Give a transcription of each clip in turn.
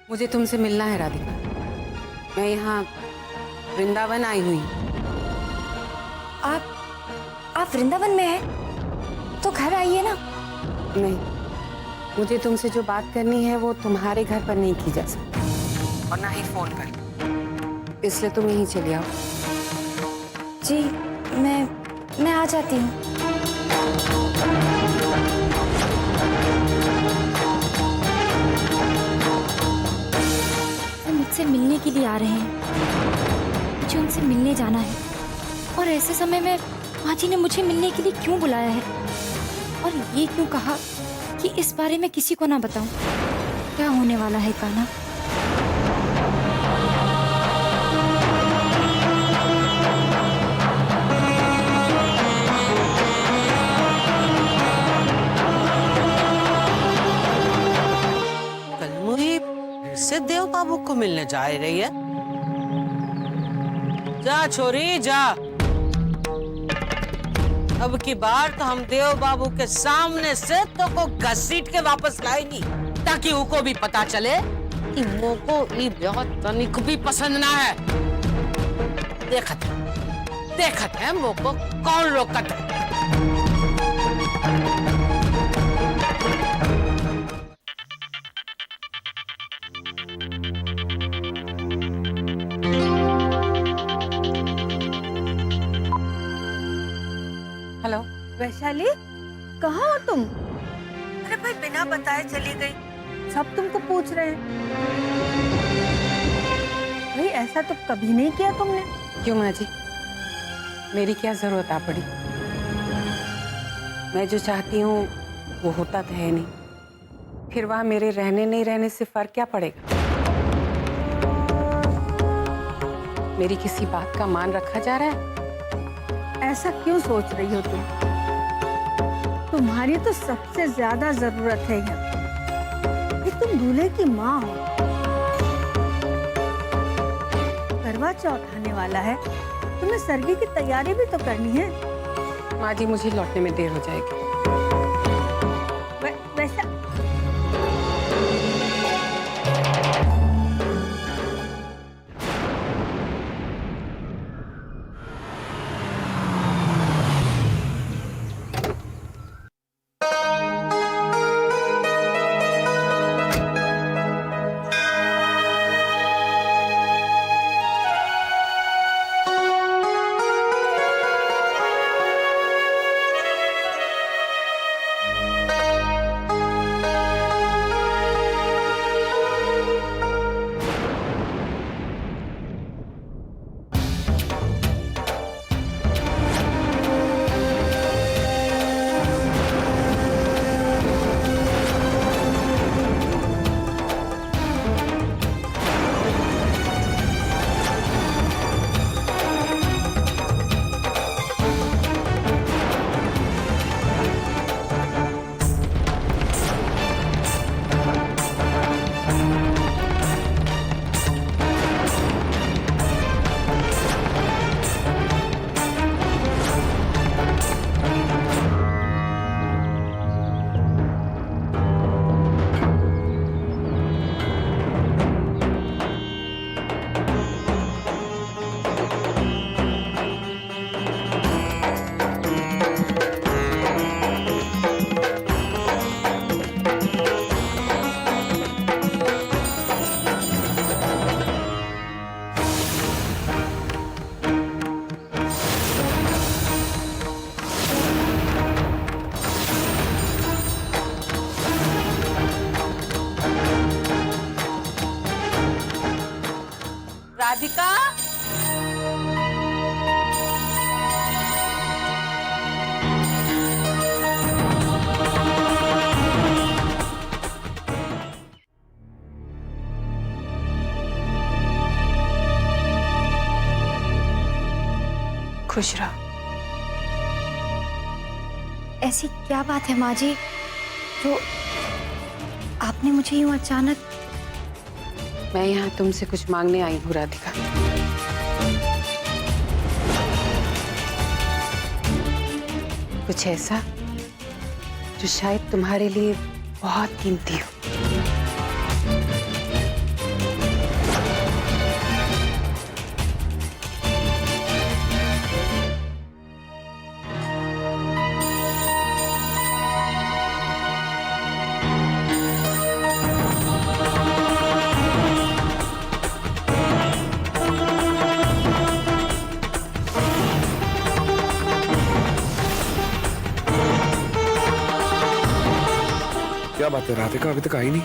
मुझे तुमसे मिलना है राधिका। मैं यहाँ वृंदावन आई हुई हूँ। आप वृंदावन में हैं? तो घर आइए ना। नहीं, मुझे तुमसे जो बात करनी है वो तुम्हारे घर पर नहीं की जा सकती और ना ही फोन पर, इसलिए तुम यहीं चली आओ। जी मैं आ जाती हूँ। वो मुझसे मिलने के लिए आ रहे हैं, मुझे उनसे मिलने जाना है। और ऐसे समय में माँ जी ने मुझे मिलने के लिए क्यों बुलाया है और ये क्यों कहा कि इस बारे में किसी को ना बताऊं? क्या होने वाला है कान्हा? कलमुही फिर से देव बाबू को मिलने जा रही है। जा छोरी जा, अब की बार तो हम देव बाबू के सामने से तो को घसीट के वापस लाएंगी, ताकि उनको भी पता चले कि मोको ये ब्याह तनिक भी पसंद ना है। देखत है मोको कौन रोकत है। हेलो वैशाली, कहाँ हो तुम? अरे भाई, बिना बताए चली गई, सब तुमको पूछ रहे हैं। भाई ऐसा तो कभी नहीं किया तुमने। क्यों माँ जी, मेरी क्या जरूरत आ पड़ी? मैं जो चाहती हूँ वो होता तो है नहीं, फिर वहां मेरे रहने नहीं रहने से फर्क क्या पड़ेगा? मेरी किसी बात का मान रखा जा रहा है? ऐसा क्यों सोच रही हो तुम? तुम्हारी तो सबसे ज्यादा जरूरत है यहाँ। ये तुम दूल्हे की माँ हो। करवा चौथ आने वाला है, तुम्हें सरगी की तैयारी भी तो करनी है। माँ जी, मुझे लौटने में देर हो जाएगी। वैसा राधिका, खुश रहो। ऐसी क्या बात है माँ जी जो आपने मुझे यूं अचानक? मैं यहाँ तुमसे कुछ मांगने आई हूँ राधिका। कुछ ऐसा जो शायद तुम्हारे लिए बहुत कीमती हो। बात है, राधिका अभी तक आई नहीं?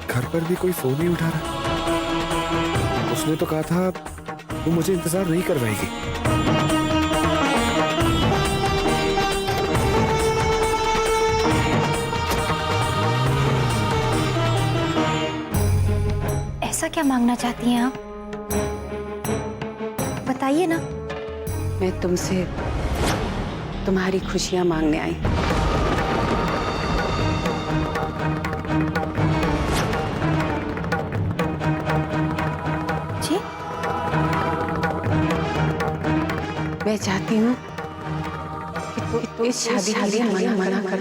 घर पर भी कोई फोन नहीं उठा रहा। उसने तो कहा था वो मुझे इंतजार नहीं करवाएगी। ऐसा क्या मांगना चाहती हैं आप? बताइए ना। मैं तुमसे तुम्हारी खुशियां मांगने आई। जी? मैं चाहती हूँ कि तू इस शादी के लिए मना कर।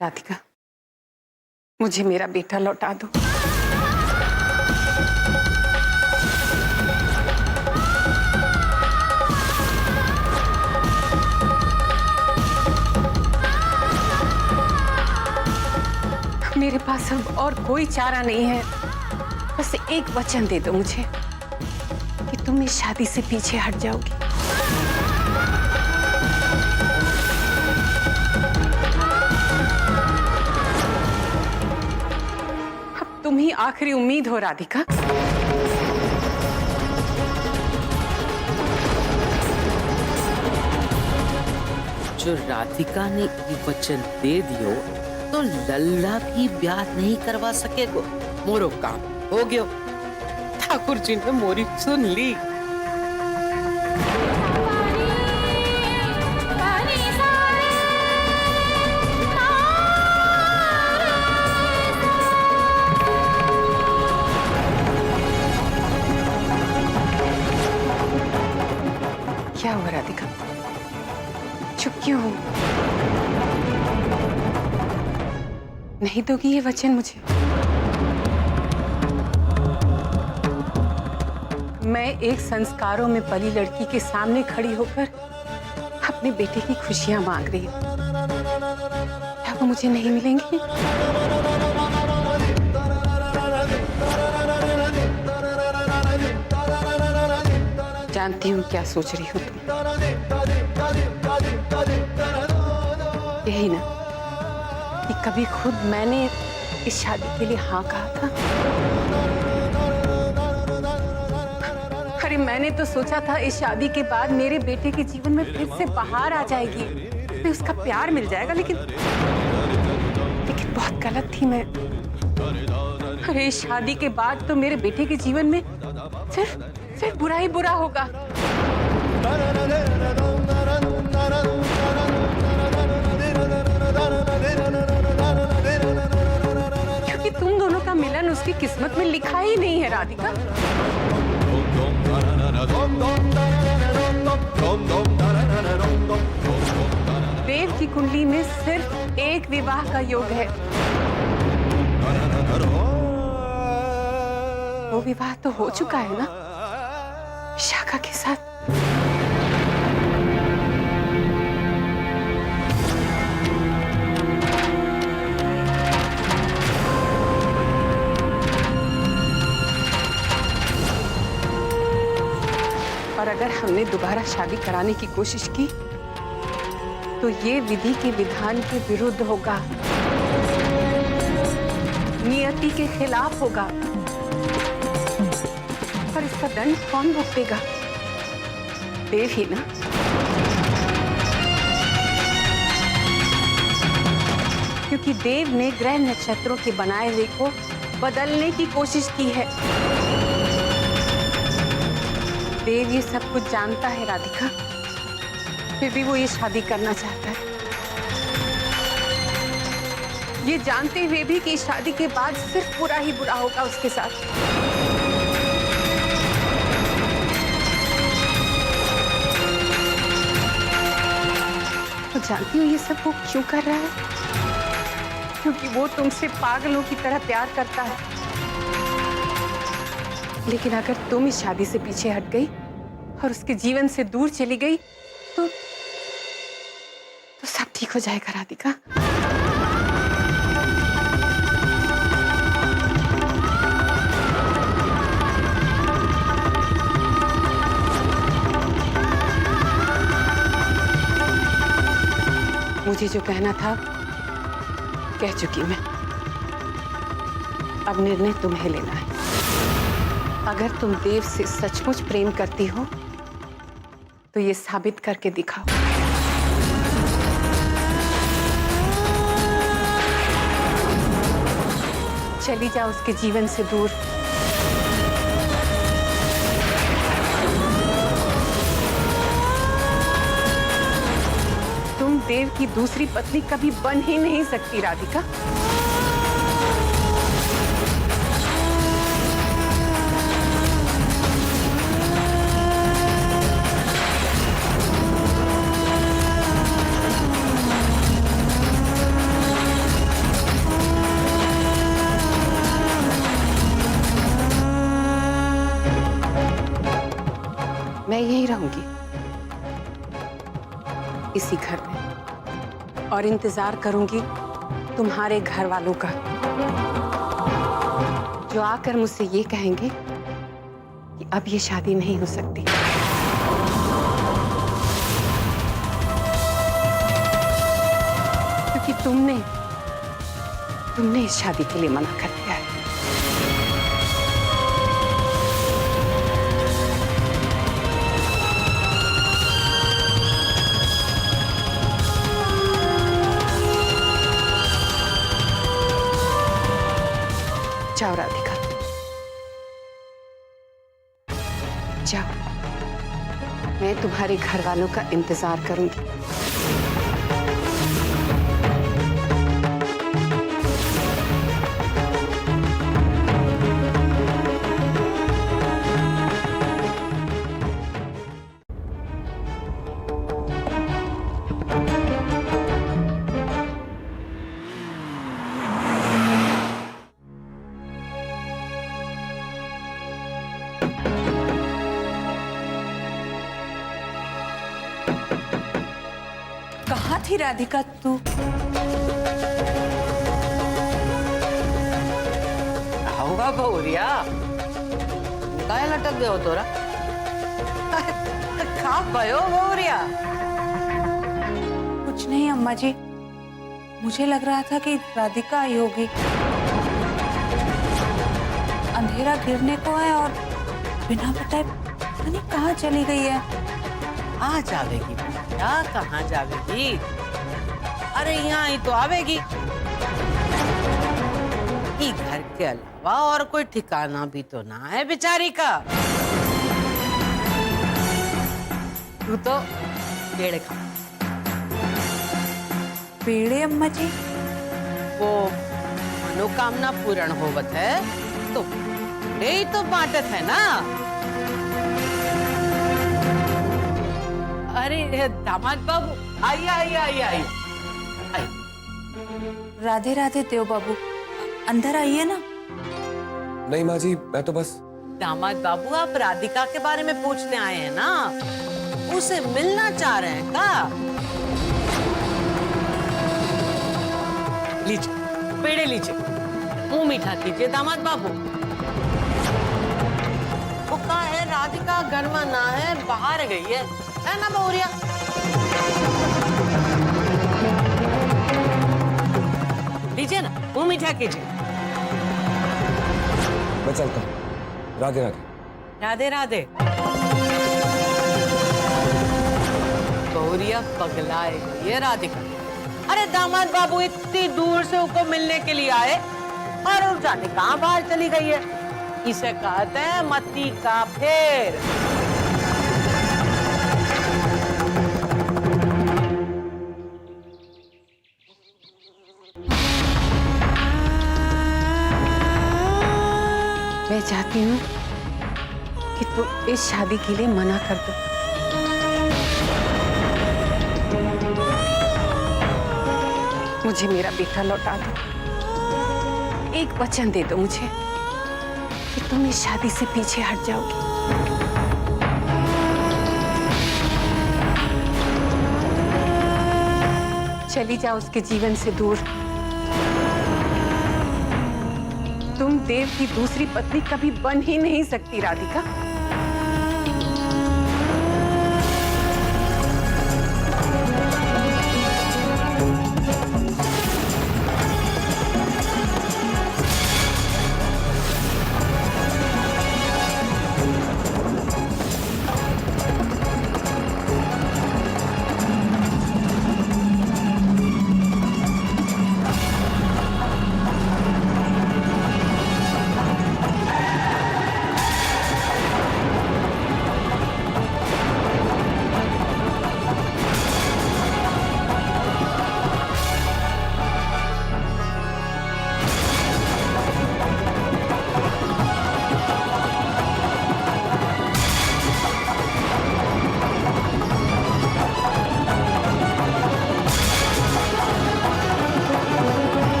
राधिका, मुझे मेरा बेटा लौटा दो। मेरे पास अब और कोई चारा नहीं है। बस एक वचन दे दो मुझे कि तुम इस शादी से पीछे हट जाओगी। अब तुम ही आखिरी उम्मीद हो राधिका। जो राधिका ने ये वचन दे दियो तो लल्ला भी ब्याह नहीं करवा सकेगो। मोरो काम हो गयो। ठाकुर जी ने मोरी सुन ली। क्या हुआ राधिका? चुप क्यों हो? नहीं दोगी ये वचन मुझे? मैं एक संस्कारों में पली लड़की के सामने खड़ी होकर अपने बेटे की खुशियां मांग रही हूँ। क्या वो मुझे नहीं मिलेंगी? जानती हूँ क्या सोच रही हो तुम। यही ना कि कभी खुद मैंने इस शादी के लिए हाँ कहा था। अरे मैंने तो सोचा था इस शादी के बाद मेरे बेटे के जीवन में फिर से बहार आ जाएगी, फिर उसका प्यार मिल जाएगा। लेकिन बहुत गलत थी मैं। अरे इस शादी के बाद तो मेरे बेटे के जीवन में सिर्फ बुरा ही बुरा होगा। क्योंकि तुम दोनों का मिलन उसकी किस्मत में लिखा ही नहीं है राधिका। देव की कुंडली में सिर्फ एक विवाह का योग है। वो विवाह तो हो चुका है ना विशाखा के साथ। और अगर हमने दोबारा शादी कराने की कोशिश की तो ये विधि के विधान के विरुद्ध होगा, नियति के खिलाफ होगा। और इसका दंड कौन भुगतेगा? देव ही ना। क्योंकि देव ने ग्रह नक्षत्रों के बनाए हुए को बदलने की कोशिश की है। देव ये सब कुछ जानता है राधिका, फिर भी वो ये शादी करना चाहता है। ये जानते हुए भी कि इस शादी के बाद सिर्फ बुरा ही बुरा होगा उसके साथ। तो जानती हूँ ये सब वो क्यों कर रहा है? क्योंकि वो तुमसे पागलों की तरह प्यार करता है। लेकिन अगर तुम इस शादी से पीछे हट गई और उसके जीवन से दूर चली गई तो सब ठीक हो जाएगा राधिका। मुझे जो कहना था कह चुकी मैं। अब निर्णय तुम्हें लेना है। अगर तुम देव से सचमुच प्रेम करती हो तो ये साबित करके दिखाओ। चली जाओ उसके जीवन से दूर। तुम देव की दूसरी पत्नी कभी बन ही नहीं सकती राधिका। मैं यहीं रहूंगी इसी घर में और इंतजार करूंगी तुम्हारे घर वालों का, जो आकर मुझसे ये कहेंगे कि अब ये शादी नहीं हो सकती। क्योंकि तुमने इस शादी के लिए मना कर दिया है। जाओ राधिका, जाओ। मैं तुम्हारे घर वालों का इंतजार करूंगी। कहाँ थी राधिका तू? होगा बहुरिया, काय लटक गयो तोरा? खा भयो बहुरिया? कुछ नहीं अम्मा जी, मुझे लग रहा था कि राधिका आई होगी। अंधेरा गिरने को है और बिना बताए पता नहीं कहाँ चली गई है। आ जावेगी क्या, कहाँ जावेगी? अरे यहाँ ही तो आवेगी। ये घर के अलावा और कोई ठिकाना भी तो ना है बेचारी का। तू तो पेड़ खा। पेड़े अम्मा जी? वो मनोकामना पूर्ण होवत है तो पेड़े ही तो बांटत है ना। अरे दामाद बाबू, आइए आइए आइए आइए। राधे राधे देव बाबू, अंदर आइए ना। नहीं माँ जी, मैं तो बस। दामाद बाबू, आप राधिका के बारे में पूछने आए हैं ना? उसे मिलना चाह रहे हैं का? लीजिए, पेड़े लीजिए, मुंह मीठा कीजिए दामाद बाबू। वो कहा है राधिका घर में ना है, बाहर गई है ना बहुरिया? लीजिए ना, मुंह मीठा कीजिए। मैं चलता हूँ। राधे राधे। राधे राधे। बहुरिया पगलाए ये राधिका। अरे दामाद बाबू इतनी दूर से उसको मिलने के लिए आए और उस जाने कहाँ बाहर चली गई है। इसे कहते हैं मती का फेर। मैं चाहती हूँ कि तुम इस शादी के लिए मना कर दो। मुझे मेरा बेटा लौटा दो। एक वचन दे दो मुझे। कि तुम इस शादी से पीछे हट जाओगी। चली जाओ उसके जीवन से दूर। तुम देव की दूसरी पत्नी कभी बन ही नहीं सकती राधिका।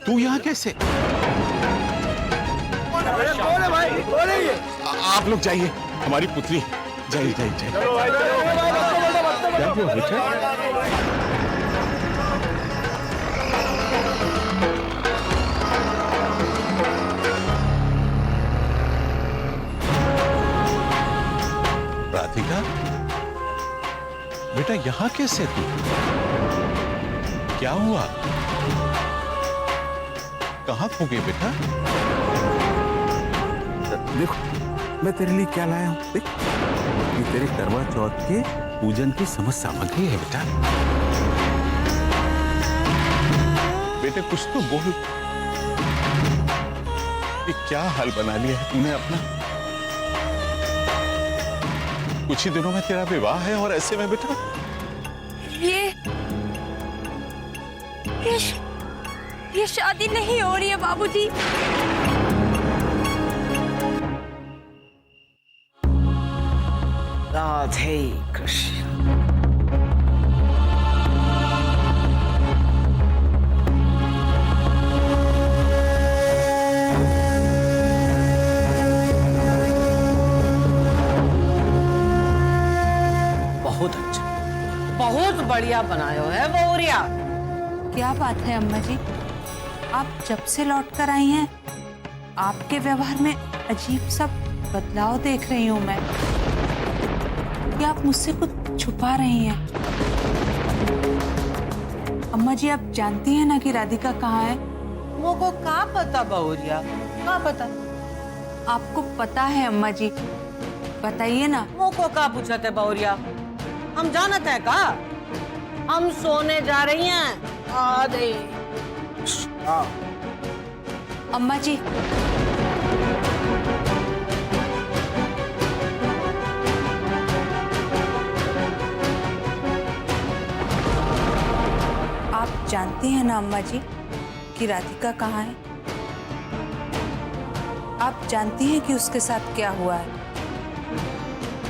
तू यहाँ कैसे? आप लोग जाइए, हमारी पुत्री जाइए जाइए जाइए। क्या हुआ बेटा? राधिका बेटा यहाँ कैसे तू? क्या हुआ? कहाँ खो गए बेटा? देखो मैं तेरे लिए क्या लाया हूँ। देख ये तेरे करवा चौथ के पूजन की समस्त सामग्री है बेटा। बेटे कुछ तो बोल, ये क्या हाल बना लिया है तूने अपना? कुछ ही दिनों में तेरा विवाह है और ऐसे में बेटा ये शादी नहीं हो रही है बाबूजी। राधे कृष्ण। बहुत अच्छा, बहुत बढ़िया बनायो है बहुरिया। क्या बात है अम्मा जी, आप जब से लौट कर आई हैं आपके व्यवहार में अजीब सा बदलाव देख रही हूँ मैं। क्या आप मुझसे कुछ छुपा रही हैं? अम्मा जी आप जानती हैं ना कि राधिका कहाँ है? मोको का पता बहुरिया, का पता? आपको पता है अम्मा जी, बताइए ना। मोको का पूछते बहुरिया, हम जानते हैं का? हम सोने जा रही हैं। आधे अम्मा जी आप जानती हैं ना अम्मा जी कि राधिका कहाँ है? आप जानती हैं कि उसके साथ क्या हुआ है,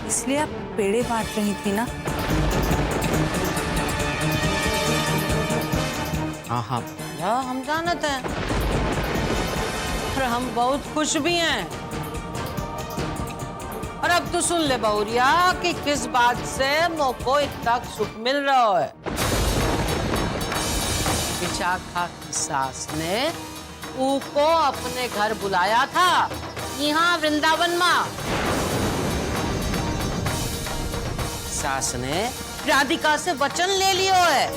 इसलिए आप पेड़े बांट रही थी ना। हाँ, हम जानते हैं और हम बहुत खुश भी हैं। और अब तो सुन ले बहुरिया कि किस बात से मोको इतना सुख मिल रहा है। विशाखा की सास ने उसको अपने घर बुलाया था, यहाँ वृंदावन में। सास ने राधिका से वचन ले लियो है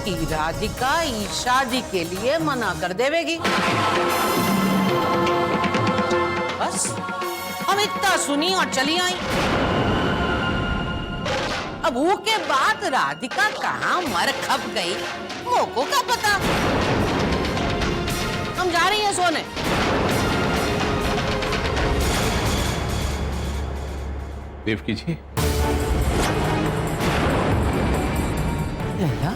कि राधिका इस शादी के लिए मना कर देवेगी। बस हम इतना सुनी और चली आई। अब वो के बाद राधिका कहाँ मर खप गई मोको क्या पता। हम जा रही हैं सोने। देवकी जी लल्ला